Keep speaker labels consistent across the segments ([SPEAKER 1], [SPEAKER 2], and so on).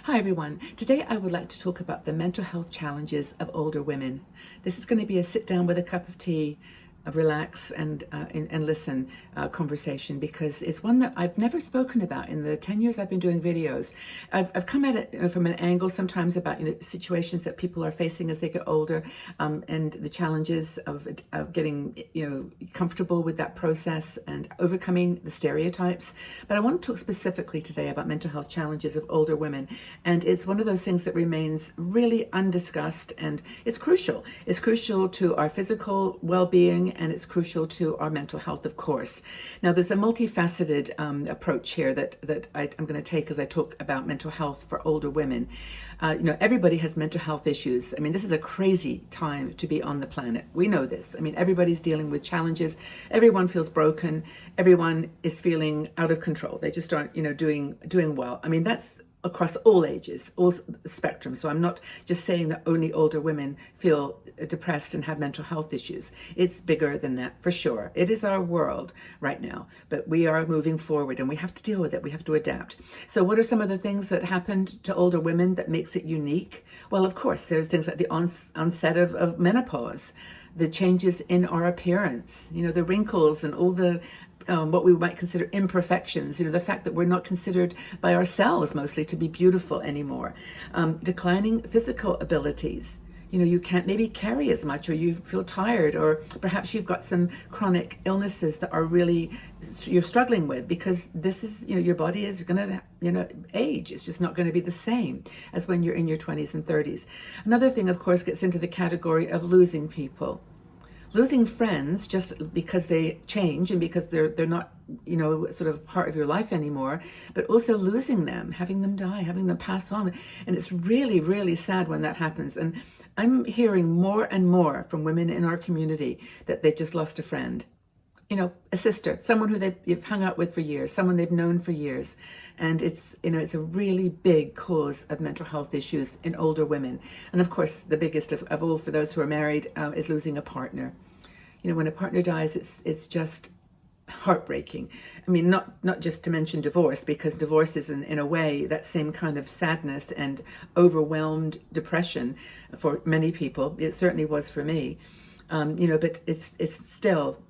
[SPEAKER 1] Hi everyone. Today I would like to talk about the mental health challenges of older women. This is going to be a sit down with a cup of tea, a relax and listen conversation, because it's one that I've never spoken about in the 10 years I've been doing videos. I've come at it from an angle sometimes about situations that people are facing as they get older, and the challenges of getting comfortable with that process and overcoming the stereotypes. But I want to talk specifically today about mental health challenges of older women, and it's one of those things that remains really undiscussed, and it's crucial. It's crucial to our physical well-being, and it's crucial to our mental health, of course. Now, there's a multifaceted approach here that I'm going to take as I talk about mental health for older women. Everybody has mental health issues. I mean, this is a crazy time to be on the planet. We know this. I mean, everybody's dealing with challenges. Everyone feels broken. Everyone is feeling out of control. They just aren't, doing well. I mean, that's across all ages, all spectrum. So I'm not just saying that only older women feel depressed and have mental health issues. It's bigger than that, for sure. It is our world right now, but we are moving forward and we have to deal with it. We have to adapt. So what are some of the things that happened to older women that makes it unique? Well, of course, there's things like the onset of menopause, the changes in our appearance, the wrinkles and all the what we might consider imperfections, the fact that we're not considered by ourselves mostly to be beautiful anymore, declining physical abilities. You can't maybe carry as much, or you feel tired, or perhaps you've got some chronic illnesses that are really you're struggling with, because this is, your body is going to, age. It's just not going to be the same as when you're in your 20s and 30s. Another thing, of course, gets into the category of losing people. Losing friends just because they change and because they're not, sort of part of your life anymore, but also losing them, having them die, having them pass on. And it's really, really sad when that happens. And I'm hearing more and more from women in our community that they've just lost a friend. A sister, someone who they've hung out with for years, someone they've known for years. And it's a really big cause of mental health issues in older women. And of course, the biggest of all for those who are married is losing a partner. When a partner dies, it's just heartbreaking. I mean, not just to mention divorce, because divorce is in a way that same kind of sadness and overwhelmed depression for many people. It certainly was for me. But it's still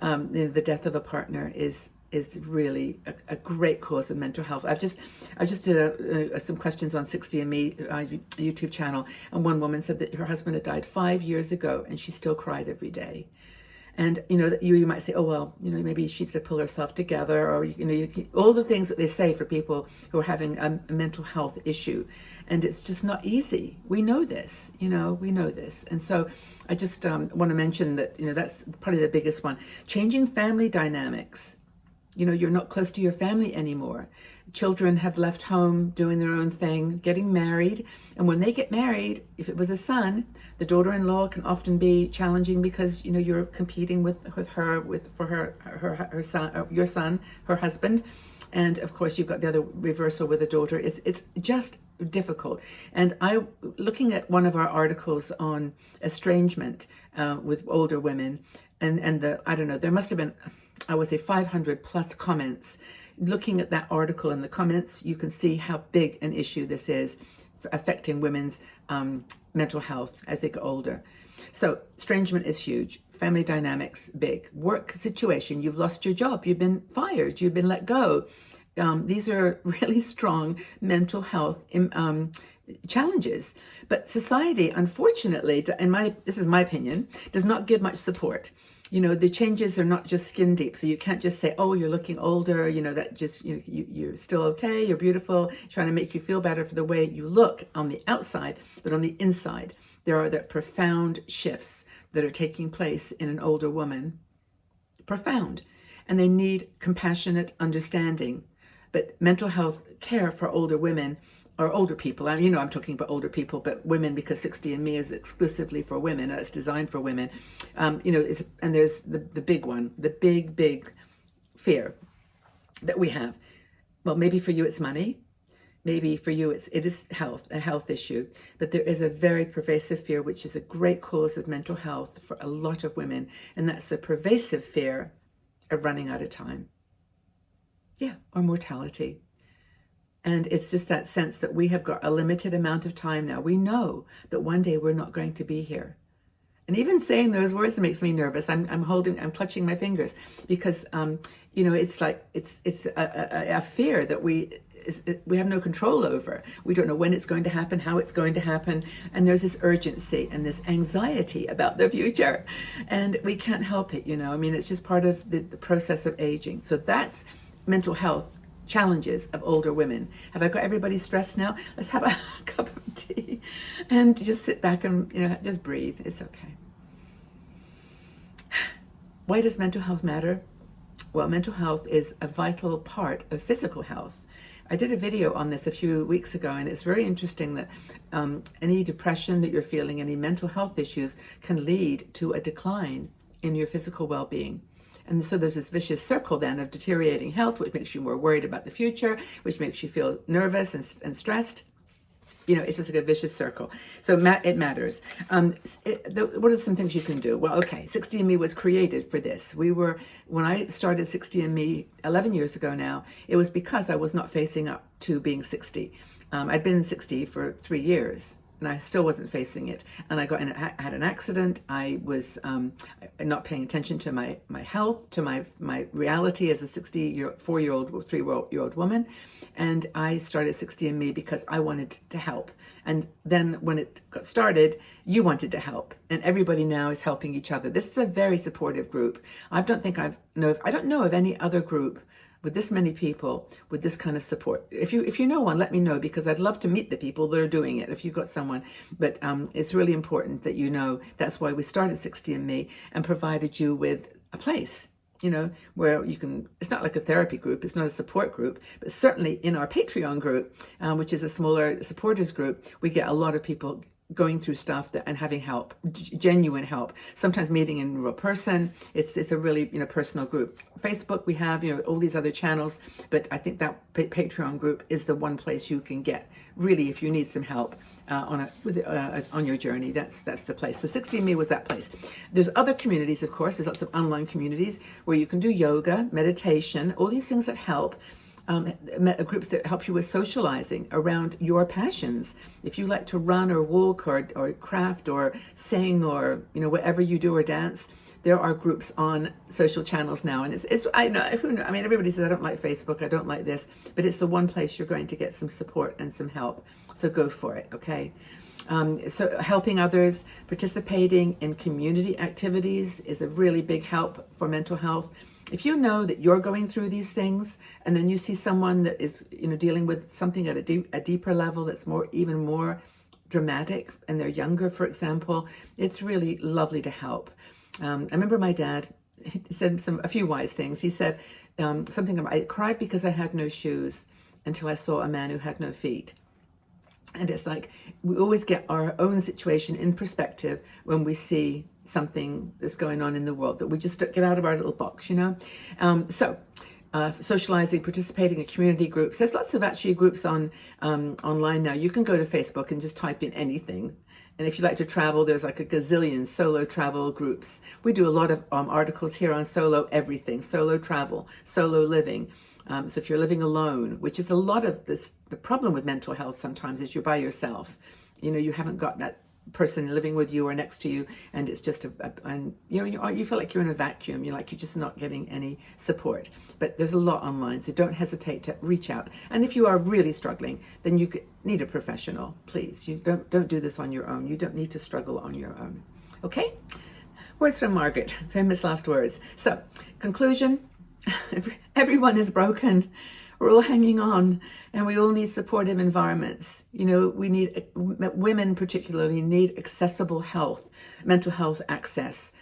[SPEAKER 1] the death of a partner is really a great cause of mental health. I just did some questions on 60andMe YouTube channel, and one woman said that her husband had died 5 years ago, and she still cried every day. And you might say, oh well, maybe she needs to pull herself together, or all the things that they say for people who are having a mental health issue, and it's just not easy. We know this, and so I just want to mention that that's probably the biggest one. Changing family dynamics. You're not close to your family anymore. Children have left home doing their own thing, getting married. And when they get married, if it was a son, the daughter-in-law can often be challenging, because, you're competing with her, for her son, your son, her husband. And of course, you've got the other reversal with a daughter. It's just difficult. And looking at one of our articles on estrangement with older women, and I don't know, there must have been, I would say 500 plus comments. Looking at that article and the comments, you can see how big an issue this is for affecting women's mental health as they get older. So estrangement is huge. Family dynamics, big. Work situation, you've lost your job, you've been fired, you've been let go. These are really strong mental health challenges. But society, unfortunately, this is my opinion, does not give much support. The changes are not just skin deep. So you can't just say, oh, you're looking older, that just, you're still okay, you're beautiful, trying to make you feel better for the way you look on the outside. But on the inside, there are the profound shifts that are taking place in an older woman. Profound. And they need compassionate understanding. But mental health care for older women, or older people, I'm talking about older people, but women, because 60andMe is exclusively for women, it's designed for women, and there's the big one, the big fear that we have. Well, maybe for you it's money, maybe for you it is a health issue, but there is a very pervasive fear, which is a great cause of mental health for a lot of women, and that's the pervasive fear of running out of time. Yeah, or mortality. And it's just that sense that we have got a limited amount of time now. We know that one day we're not going to be here. And even saying those words makes me nervous. I'm clutching my fingers because, it's like, it's a fear that we have no control over. We don't know when it's going to happen, how it's going to happen. And there's this urgency and this anxiety about the future. And we can't help it, it's just part of the process of aging. So that's mental health challenges of older women. Have I got everybody stressed now? Let's have a cup of tea and just sit back and just breathe. It's okay. Why does mental health matter? Well, mental health is a vital part of physical health. I did a video on this a few weeks ago, and it's very interesting that any depression that you're feeling, any mental health issues can lead to a decline in your physical well-being. And so there's this vicious circle then of deteriorating health, which makes you more worried about the future, which makes you feel nervous and stressed. It's just like a vicious circle. So it matters. What are some things you can do? Well, okay, 60andMe was created for this. When I started 60andMe 11 years ago now, it was because I was not facing up to being 60. I'd been 60 for 3 years, and I still wasn't facing it. And I had an accident. I was not paying attention to my health, to my reality as a 4-year-old, 3-year-old woman. And I started 60andMe because I wanted to help. And then when it got started, you wanted to help. And everybody now is helping each other. This is a very supportive group. I don't know of any other group with this many people with this kind of support. If you know one, let me know, because I'd love to meet the people that are doing it if you've got someone. But it's really important that that's why we started 60andMe and provided you with a place, where you can, it's not like a therapy group, it's not a support group, but certainly in our Patreon group, which is a smaller supporters group, we get a lot of people going through stuff and having help, genuine help, sometimes meeting in real person. It's a really personal group. Facebook, we have all these other channels, but I think that Patreon group is the one place you can get really if you need some help on your journey. That's the place. So 60andMe was that place. There's other communities, of course. There's lots of online communities where you can do yoga, meditation, all these things that help. Groups that help you with socializing around your passions. If you like to run or walk or craft or sing or whatever you do or dance, there are groups on social channels now. And it's I know, everybody says I don't like Facebook, I don't like this, but it's the one place you're going to get some support and some help. So go for it, okay? So helping others, participating in community activities is a really big help for mental health. If you know that you're going through these things, and then you see someone that is, dealing with something at a deeper level that's even more dramatic, and they're younger, for example, it's really lovely to help. I remember my dad said a few wise things. He said something about, I cried because I had no shoes until I saw a man who had no feet. And it's like we always get our own situation in perspective when we see something that's going on in the world, that we just get out of our little box, socializing, participating in community groups. There's lots of actually groups online now. You can go to Facebook and just type in anything. And if you like to travel, there's like a gazillion solo travel groups. We do a lot of articles here on solo everything, solo travel, solo living. So if you're living alone, which is a lot of this, the problem with mental health sometimes is you're by yourself. You haven't got that person living with you or next to you, and it's just you feel like you're in a vacuum. You're just not getting any support. But there's a lot online, so don't hesitate to reach out. And if you are really struggling, then you need a professional. Please, you don't do this on your own. You don't need to struggle on your own. Okay? Words from Margaret, famous last words. So, conclusion. Everyone is broken. We're all hanging on, and we all need supportive environments. We need, women particularly need accessible mental health access.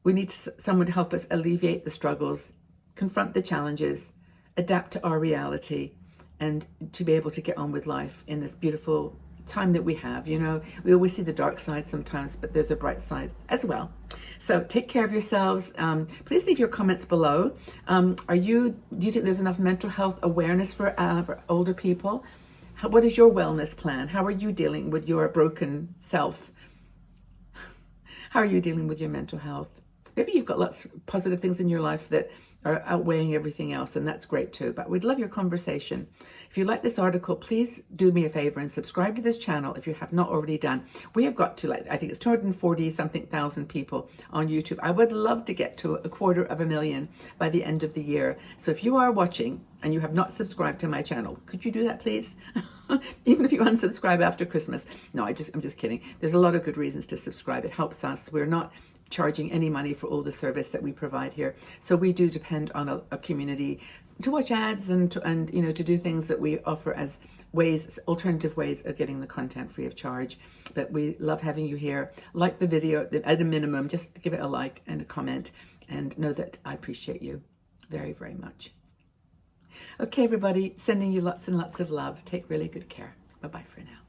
[SPEAKER 1] We need someone to help us alleviate the struggles, confront the challenges, adapt to our reality, and to be able to get on with life in this beautiful time that we have. We always see the dark side sometimes, but there's a bright side as well. So take care of yourselves. Please leave your comments below. Do you think there's enough mental health awareness for older people? What is your wellness plan? How are you dealing with your broken self? How are you dealing with your mental health? Maybe you've got lots of positive things in your life that are outweighing everything else, and that's great too. But we'd love your conversation. If you like this article, please do me a favor and subscribe to this channel if you have not already done. We have got to, like, I think it's 240 something thousand people on YouTube. I would love to get to 250,000 by the end of the year. So if you are watching and you have not subscribed to my channel, could you do that, please? Even if you unsubscribe after Christmas. No, I'm just kidding. There's a lot of good reasons to subscribe. It helps us. We're not charging any money for all the service that we provide here. So we do depend on a community to watch ads and to do things that we offer as ways, alternative ways of getting the content free of charge. But we love having you here. Like the video at a minimum, just give it a like and a comment, and know that I appreciate you very, very much. Okay, everybody, sending you lots and lots of love. Take really good care. Bye-bye for now.